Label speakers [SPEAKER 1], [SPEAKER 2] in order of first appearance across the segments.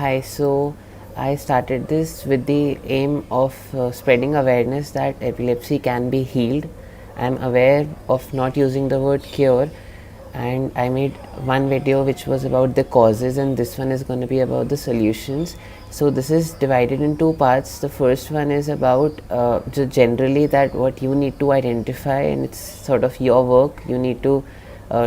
[SPEAKER 1] Hi, so I started this with the aim of spreading awareness that epilepsy can be healed. I'm aware of not using the word cure, and I made one video which was about the causes, and this one is going to be about the solutions. So, this is divided in two parts. The first one is about just generally that what you need to identify, and it's sort of your work. You need to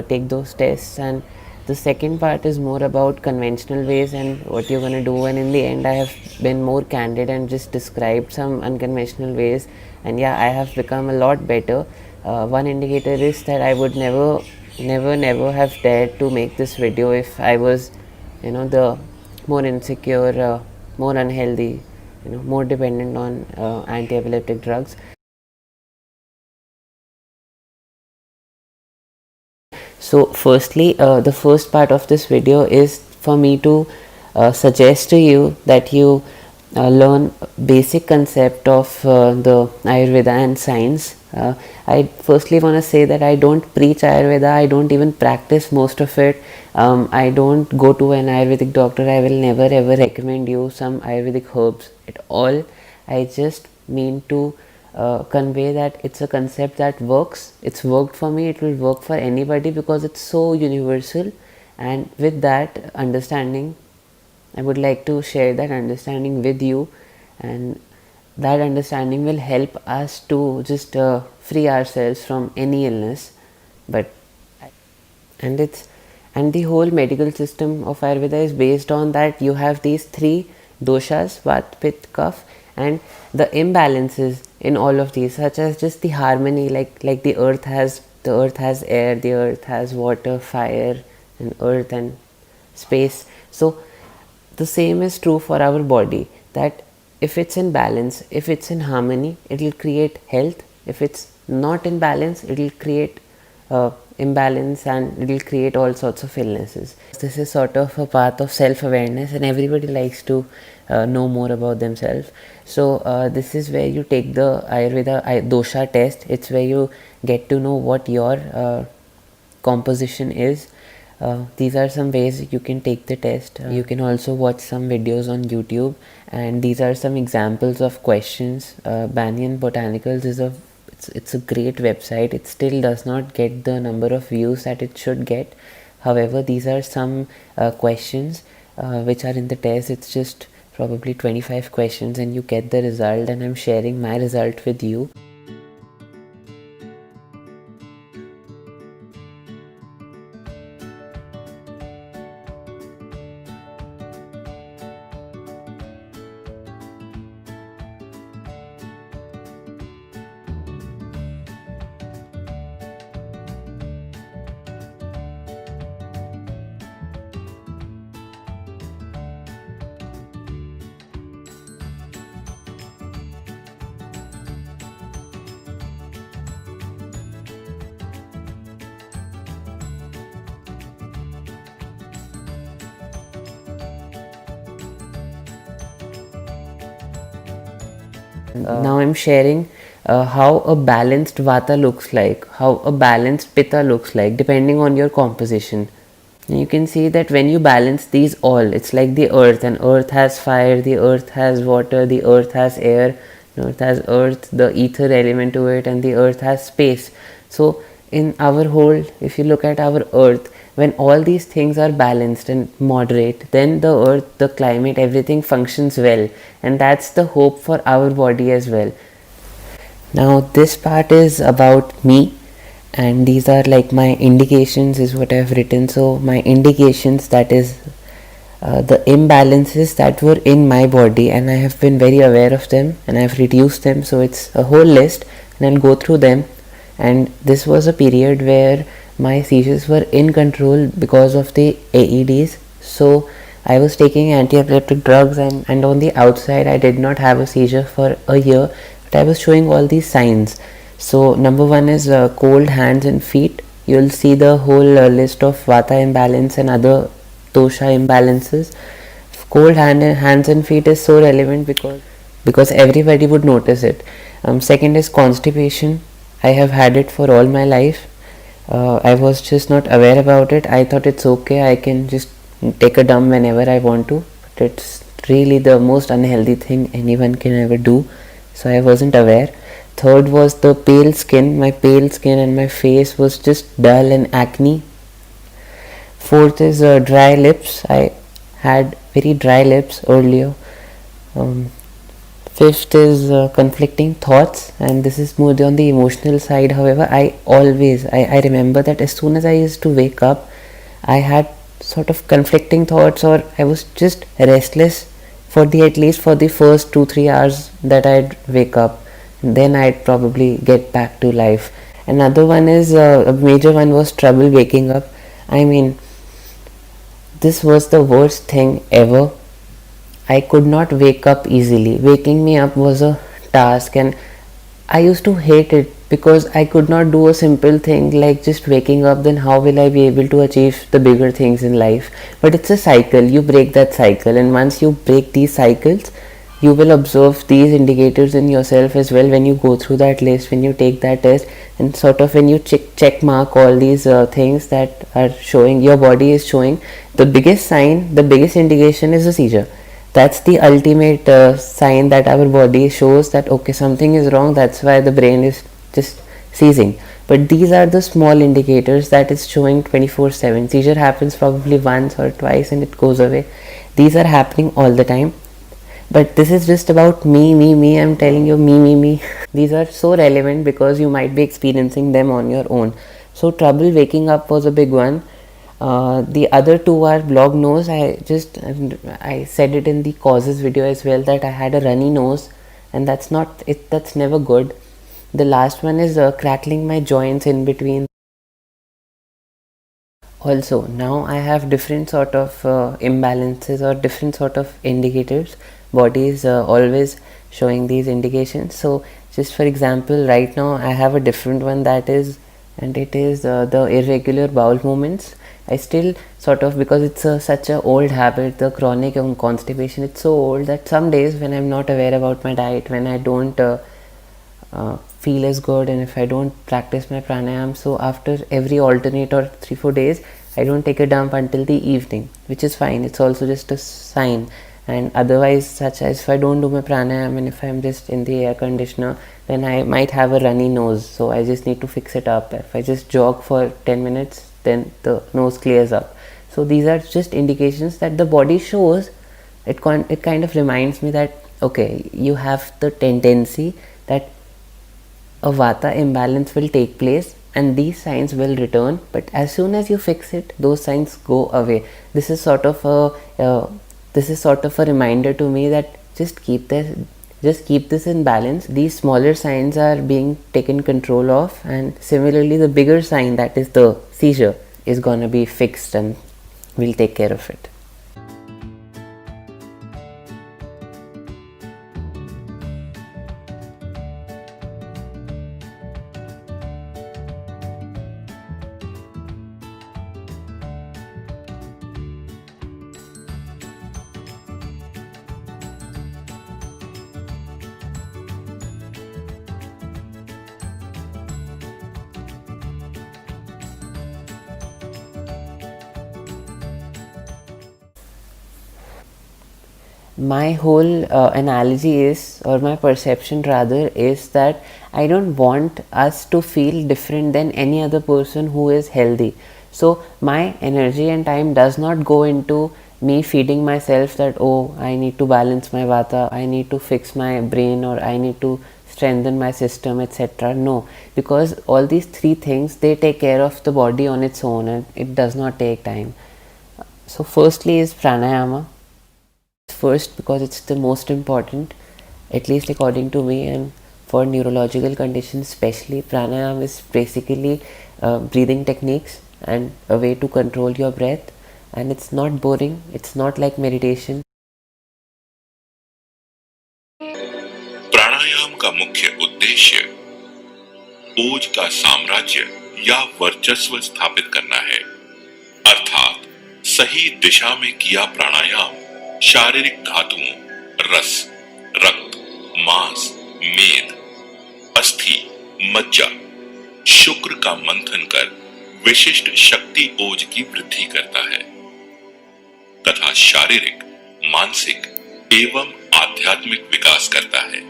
[SPEAKER 1] take those tests, and the second part is more about conventional ways and what you're going to do. And in the end, I have been more candid and just described some unconventional ways, and yeah, I have become a lot better. One indicator is that I would never have dared to make this video if I was, the more insecure, more unhealthy, more dependent on anti-epileptic drugs. So firstly, the first part of this video is for me to suggest to you that you learn basic concept of the Ayurveda and science. I firstly want to say that I don't preach Ayurveda, I don't even practice most of it. I don't go to an Ayurvedic doctor. I will never ever recommend you some Ayurvedic herbs at all. I just mean to convey that it's a concept that works. It's worked for me, it will work for anybody because it's so universal. And with that understanding, I would like to share that understanding with you, and that understanding will help us to just free ourselves from any illness. But and it's and the whole medical system of Ayurveda is based on that you have these three doshas, Vat, Pitta, Kapha, and the imbalances in all of these, such as just the harmony, like the earth has air, the earth has water, fire, and earth and space. So the same is true for our body, that if it's in balance, if it's in harmony, it will create health. If it's not in balance, it will create imbalance, and it will create all sorts of illnesses. This is sort of a path of self-awareness, and everybody likes to know more about themselves. So this is where you take the Ayurveda dosha test. It's where you get to know what your composition is. These are some ways you can take the test. You can also watch some videos on YouTube, and these are some examples of questions. Banyan Botanicals is it's a great website. It still does not get the number of views that it should get. However, these are some questions which are in the test. It's just probably 25 questions, and you get the result, and I'm sharing my result with you. Now I'm sharing how a balanced vata looks like, how a balanced pitta looks like, depending on your composition. And you can see that when you balance these all, it's like the earth, and earth has fire, the earth has water, the earth has air, the earth has earth, the ether element to it, and the earth has space. So in our whole, if you look at our earth, when all these things are balanced and moderate, then the earth, the climate, everything functions well, and that's the hope for our body as well. Now this part is about me, and these are like my indications is what I've written. So my indications, that is the imbalances that were in my body, and I have been very aware of them, and I've reduced them. So it's a whole list, and I'll go through them. And this was a period where my seizures were in control because of the AEDs. So I was taking anti-epileptic drugs, and on the outside I did not have a seizure for a year, but I was showing all these signs. So number one is cold hands and feet. You'll see the whole list of vata imbalance and other dosha imbalances. Cold hands and feet is so relevant because everybody would notice it. Second is constipation. I have had it for all my life. I was just not aware about it. I thought it's okay, I can just take a dump whenever I want to. It's really the most unhealthy thing anyone can ever do. So I wasn't aware. Third was the pale skin. My pale skin and my face was just dull and acne. Fourth is dry lips. I had very dry lips earlier. Um, Fifth is conflicting thoughts, and this is more on the emotional side. However, I remember that as soon as I used to wake up, I had sort of conflicting thoughts, or I was just restless for the at least for the first 2-3 hours that I'd wake up, and then I'd probably get back to life. Another one is a major one was trouble waking up. I mean, this was the worst thing ever. I could not wake up easily. Waking me up was a task, and I used to hate it because I could not do a simple thing like just waking up. Then, how will I be able to achieve the bigger things in life? But it's a cycle, you break that cycle, and once you break these cycles, you will observe these indicators in yourself as well when you go through that list, when you take that test, and sort of when you check mark all these things that are showing your body is showing. The biggest sign, the biggest indication is a seizure. That's the ultimate sign that our body shows that okay, something is wrong. That's why the brain is just seizing. But these are the small indicators that is showing 24/7. Seizure happens probably once or twice and it goes away. These are happening all the time. But this is just about me. I'm telling you, me. These are so relevant because you might be experiencing them on your own. So trouble waking up was a big one. The other two are blocked nose. I said it in the causes video as well that I had a runny nose, and that's not it. That's never good. The last one is crackling my joints in between. Also, now I have different sort of imbalances or different sort of indicators. Body is always showing these indications. So, just for example, right now I have a different one that is, and it is the irregular bowel movements. I still sort of, because it's such a old habit, the chronic constipation. It's so old that some days when I'm not aware about my diet, when I don't feel as good, and if I don't practice my pranayama, so after every alternate or 3-4 days I don't take a dump until the evening, which is fine. It's also just a sign. And otherwise, such as if I don't do my pranayama and if I'm just in the air conditioner, then I might have a runny nose, so I just need to fix it up. If I just jog for 10 minutes, then the nose clears up. So these are just indications that the body shows. It kind of reminds me that okay, you have the tendency that a vata imbalance will take place and these signs will return, but as soon as you fix it, those signs go away. This is sort of a reminder to me that just keep this in balance. These smaller signs are being taken control of, and similarly the bigger sign, that is the seizure, is gonna be fixed and we'll take care of it. My whole analogy is, or my perception rather, is that I don't want us to feel different than any other person who is healthy. So my energy and time does not go into me feeding myself that oh, I need to balance my vata, I need to fix my brain, or I need to strengthen my system, etc. No, because all these three things, they take care of the body on its own and it does not take time. So firstly is pranayama. First, because it's the most important, at least according to me, and for neurological conditions especially, pranayama is basically breathing techniques and a way to control your breath, and it's not boring, it's not like meditation.
[SPEAKER 2] प्राणायाम का मुख्य उद्देश्य ओज का साम्राज्य या वर्चस्व स्थापित करना है, अर्थात सही दिशा में किया प्राणायाम शारीरिक धातुओं, रस, रक्त, मांस, मेद, अस्थि, मज्जा, शुक्र का मंथन कर विशिष्ट शक्ति ओज की वृद्धि करता है तथा शारीरिक, मानसिक एवं आध्यात्मिक विकास करता है।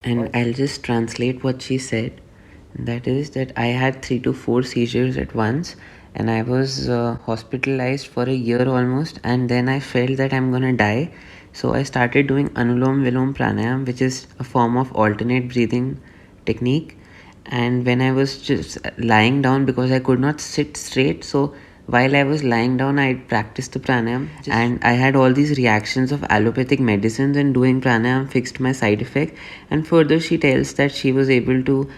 [SPEAKER 1] And I'll just translate what she said. That is that I had 3 to 4 seizures at once, and I was hospitalized for a year almost, and then I felt that I'm gonna die. So I started doing Anullom vellom Pranayama, which is a form of alternate breathing technique. And when I was just lying down, because I could not sit straight, so while I was lying down, I practiced the pranayam, and I had all these reactions of allopathic medicines, and doing pranayam fixed my side effect. And further, she tells that she was able to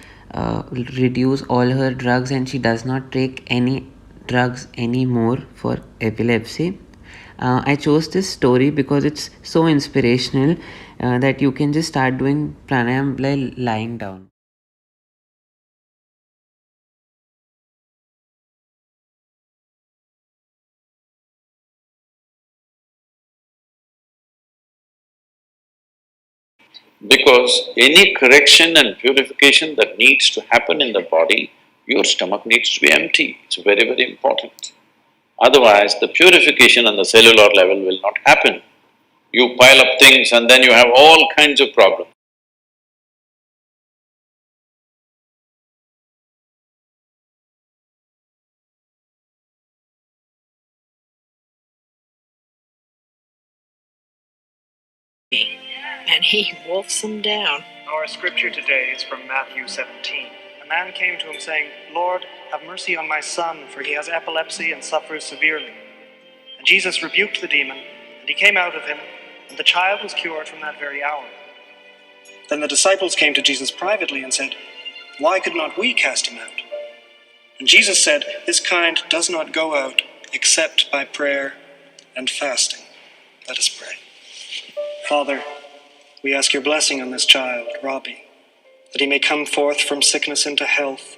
[SPEAKER 1] reduce all her drugs, and she does not take any drugs anymore for epilepsy. I chose this story because it's so inspirational that you can just start doing pranayam by lying down.
[SPEAKER 3] Because any correction and purification that needs to happen in the body, your stomach needs to be empty. It's very, very important. Otherwise, the purification on the cellular level will not happen. You pile up things and then you have all kinds of problems.
[SPEAKER 4] And he wolfs them down.
[SPEAKER 5] Our scripture today is from Matthew 17. A man came to him saying, "Lord, have mercy on my son, for he has epilepsy and suffers severely." And Jesus rebuked the demon, and he came out of him, and the child was cured from that very hour. Then the disciples came to Jesus privately and said, "Why could not we cast him out?" And Jesus said, "This kind does not go out except by prayer and fasting." Let us pray. Father, we ask your blessing on this child, Robbie, that he may come forth from sickness into health,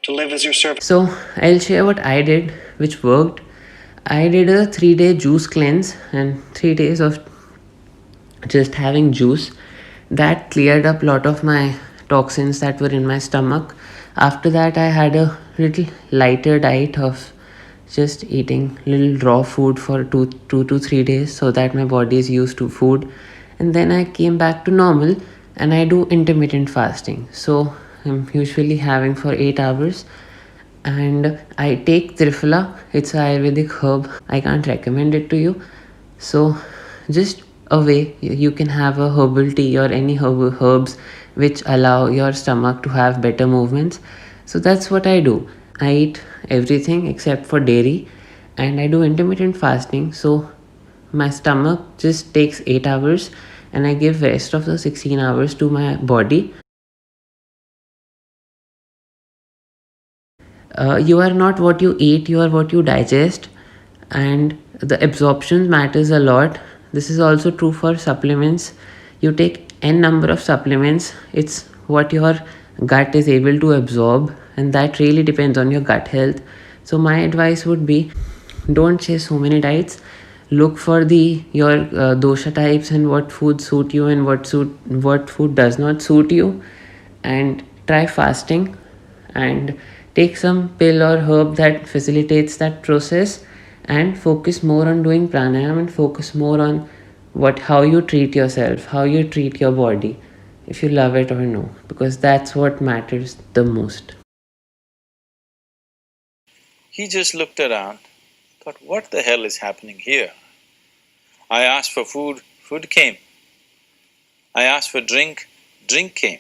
[SPEAKER 5] to live as your servant.
[SPEAKER 1] So I'll share what I did, which worked. I did a 3-day juice cleanse and 3 days of just having juice. That cleared up a lot of my toxins that were in my stomach. After that, I had a little lighter diet of just eating little raw food for 2 to 3 days, so that my body is used to food. And then I came back to normal, and I do intermittent fasting. So I'm usually having for 8 hours, and I take Triphala. It's an Ayurvedic herb. I can't recommend it to you. So just a way you can have a herbal tea or any herbs which allow your stomach to have better movements. So that's what I do. I eat everything except for dairy, and I do intermittent fasting. So my stomach just takes 8 hours, and I give rest of the 16 hours to my body. You are not what you eat, you are what you digest, and the absorption matters a lot. This is also true for supplements. You take n number of supplements, it's what your gut is able to absorb, and that really depends on your gut health. So my advice would be, don't chase so many diets. Look for the your dosha types and what food suit you and what food does not suit you, and try fasting, and take some pill or herb that facilitates that process, and focus more on doing pranayama, and focus more on how you treat yourself, how you treat your body, if you love it or no, because that's what matters the most.
[SPEAKER 3] He just looked around, thought, what the hell is happening here? I asked for food, food came. I asked for drink, drink came.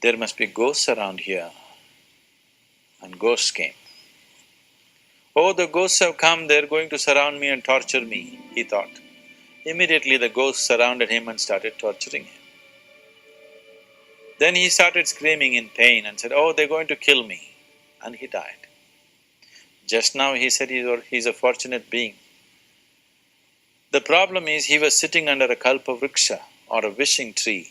[SPEAKER 3] There must be ghosts around here, and ghosts came. Oh, the ghosts have come, they're going to surround me and torture me, he thought. Immediately the ghosts surrounded him and started torturing him. Then he started screaming in pain and said, "Oh, they're going to kill me," and he died. Just now he said he's a fortunate being. The problem is he was sitting under a kalpavriksha or a wishing tree.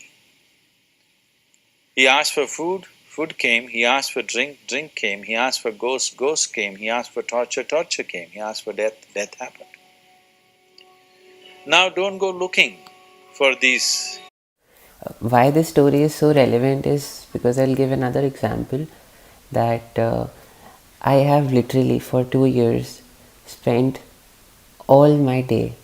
[SPEAKER 3] He asked for food, food came, he asked for drink, drink came, he asked for ghost, ghost came, he asked for torture, torture came, he asked for death, death happened. Now don't go looking for these.
[SPEAKER 1] Why this story is so relevant is because I'll give another example that I have literally for 2 years spent all my day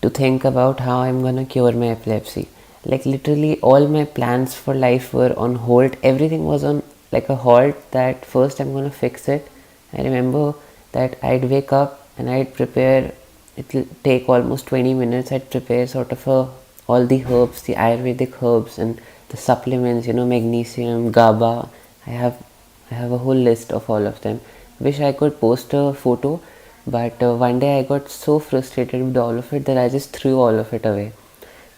[SPEAKER 1] to think about how I'm gonna cure my epilepsy. Like literally all my plans for life were on hold. Everything was on like a halt that first I'm gonna fix it. I remember that I'd wake up and I'd prepare, it'll take almost 20 minutes, I'd prepare sort of all the herbs, the Ayurvedic herbs and the supplements, magnesium, GABA. I have I have a whole list of all of them. Wish I could post a photo, but one day I got so frustrated with all of it that I just threw all of it away,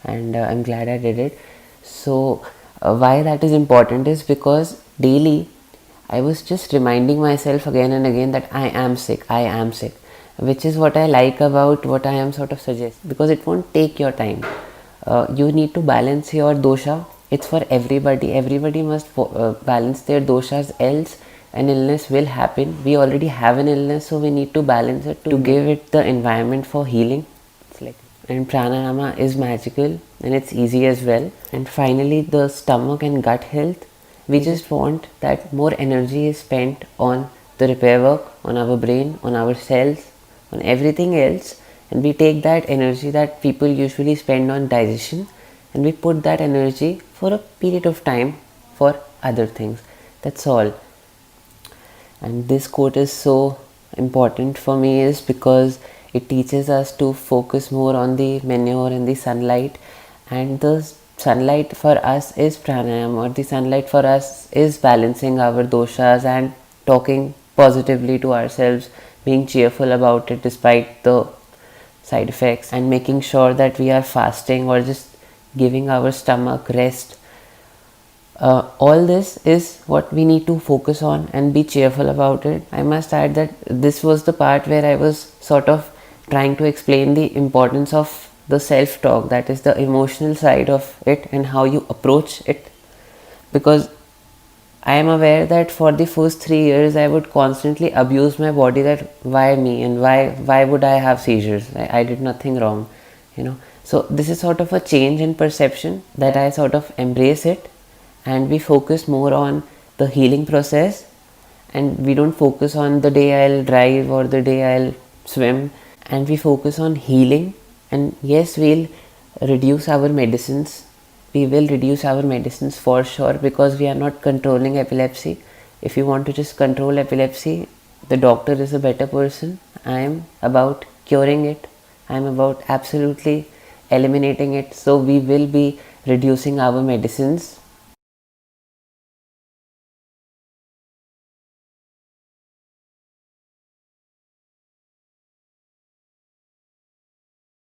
[SPEAKER 1] and I'm glad I did it. So, why that is important is because daily I was just reminding myself again and again that I am sick, which is what I like about what I am sort of suggesting because it won't take your time. You need to balance your dosha. It's for everybody. Everybody must balance their doshas, else an illness will happen. We already have an illness, so we need to balance it to give it the environment for healing. It's like, and pranayama is magical and it's easy as well. And finally, the stomach and gut health. We just want that more energy is spent on the repair work, on our brain, on our cells, on everything else, and we take that energy that people usually spend on digestion and we put that energy for a period of time for other things. That's all. And this quote is so important for me is because it teaches us to focus more on the manure and the sunlight, and the sunlight for us is pranayama, or the sunlight for us is balancing our doshas and talking positively to ourselves, being cheerful about it despite the side effects, and making sure that we are fasting or just giving our stomach rest. All this is what we need to focus on and be cheerful about it. I must add that this was the part where I was sort of trying to explain the importance of the self-talk, that is the emotional side of it and how you approach it, because I am aware that for the first 3 years I would constantly abuse my body, that why me and why would I have seizures? I did nothing wrong. So this is sort of a change in perception that I sort of embrace it, and we focus more on the healing process, and we don't focus on the day I'll drive or the day I'll swim, and we focus on healing. And yes, we'll reduce our medicines. We will reduce our medicines for sure, because we are not controlling epilepsy. If you want to just control epilepsy, the doctor is a better person. I am about curing it. I am about absolutely eliminating it. So we will be reducing our medicines.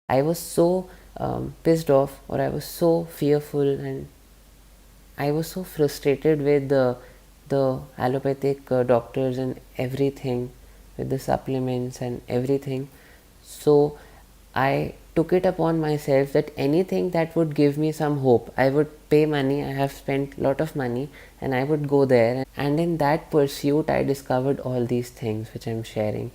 [SPEAKER 1] I was so pissed off, or I was so fearful, and I was so frustrated with the allopathic doctors and everything, with the supplements and everything. So I took it upon myself that anything that would give me some hope, I would pay money. I have spent a lot of money, and I would go there. And in that pursuit, I discovered all these things which I'm sharing.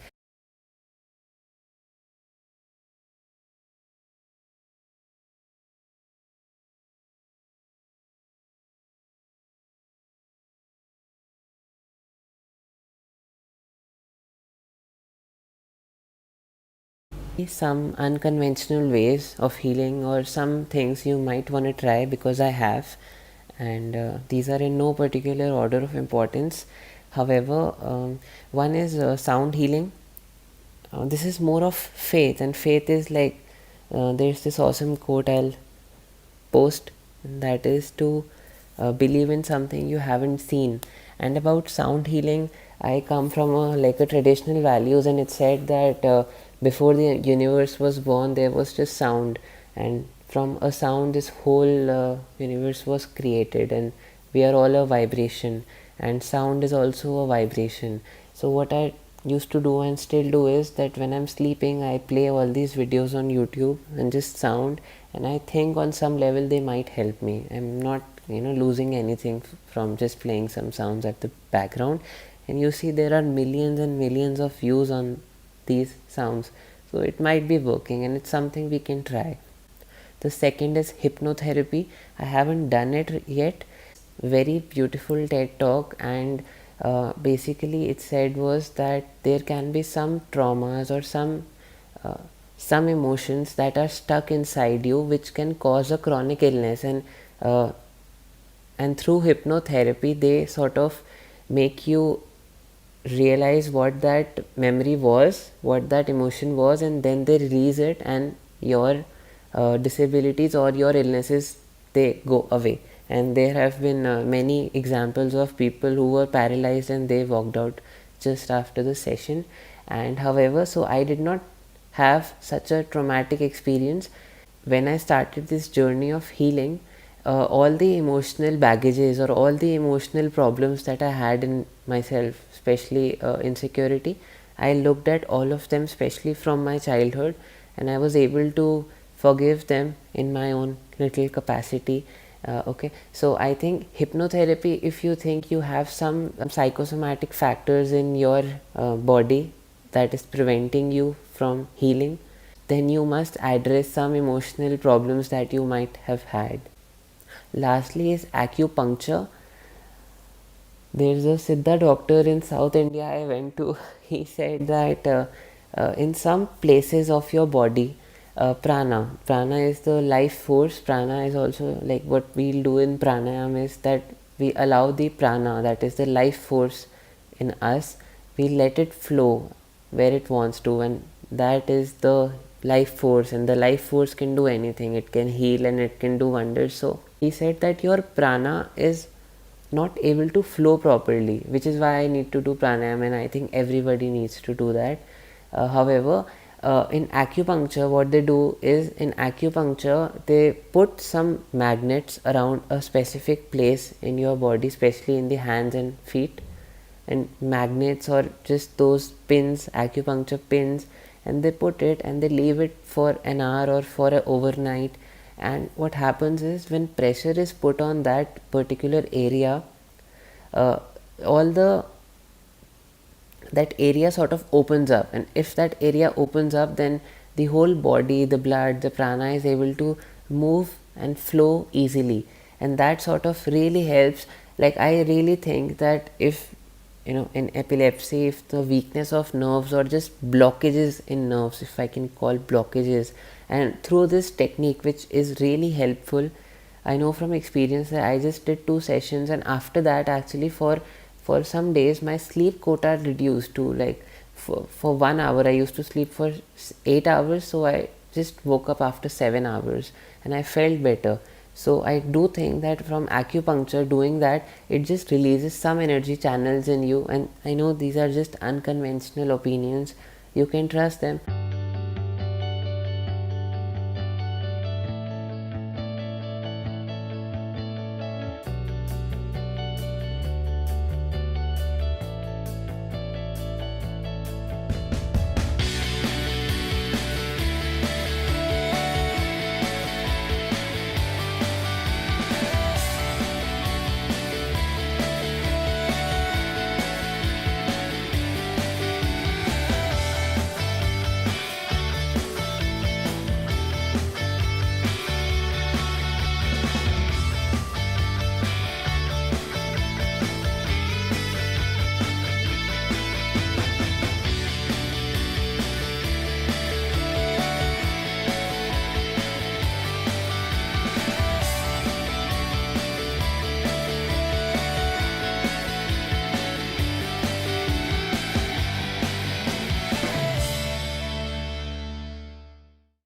[SPEAKER 1] Some unconventional ways of healing, or some things you might want to try, because I have, and these are in no particular order of importance. However, one is sound healing. This is more of faith, and faith is like there's this awesome quote I'll post, and that is to believe in something you haven't seen. And about sound healing, I come from a traditional values, and it said that before the universe was born there was just sound, and from a sound this whole universe was created, and we are all a vibration, and sound is also a vibration. So what I used to do and still do is that when I'm sleeping, I play all these videos on YouTube and just sound, and I think on some level they might help me. I'm not losing anything from just playing some sounds at the background. And you see there are millions and millions of views on these sounds, so it might be working, and it's something we can try. The second is hypnotherapy. I haven't done it yet. Very beautiful TED talk, and basically it said was that there can be some traumas or some emotions that are stuck inside you which can cause a chronic illness, uh, and through hypnotherapy they sort of make you realize what that memory was, what that emotion was, and then they release it, and your disabilities or your illnesses, they go away. And there have been many examples of people who were paralyzed and they walked out just after the session. And however, so I did not have such a traumatic experience. When I started this journey of healing, all the emotional baggages or all the emotional problems that I had in myself, especially insecurity, I looked at all of them, especially from my childhood, and I was able to forgive them in my own little capacity. Okay, so I think hypnotherapy, if you think you have some psychosomatic factors in your body that is preventing you from healing, then you must address some emotional problems that you might have had. Lastly is acupuncture. There's a Siddha doctor in South India I went to. He said that in some places of your body, prana is the life force. Prana is also like what we'll do in pranayama is that we allow the prana, that is the life force in us, we let it flow where it wants to, and that is the life force, and the life force can do anything. It can heal and it can do wonders. So he said that your prana is not able to flow properly, which is why I need to do pranayama, and I think everybody needs to do that. However, in acupuncture, what they do is, in acupuncture they put some magnets around a specific place in your body, especially in the hands and feet, and magnets or just those pins, acupuncture pins, and they put it and they leave it for an hour or for an overnight. And what happens is, when pressure is put on that particular area, uh, all the that area sort of opens up, and if that area opens up, then the whole body, the blood, the prana is able to move and flow easily, and that sort of really helps. Like, I really think that if in epilepsy, if the weakness of nerves or just blockages in nerves, if I can call blockages, and through this technique, which is really helpful, I know from experience that I just did 2 sessions, and after that, actually, for some days my sleep quota reduced to, like, for 1 hour I used to sleep for 8 hours, so I just woke up after 7 hours and I felt better. So I do think that from acupuncture, doing that, it just releases some energy channels in you, and I know these are just unconventional opinions, you can trust them.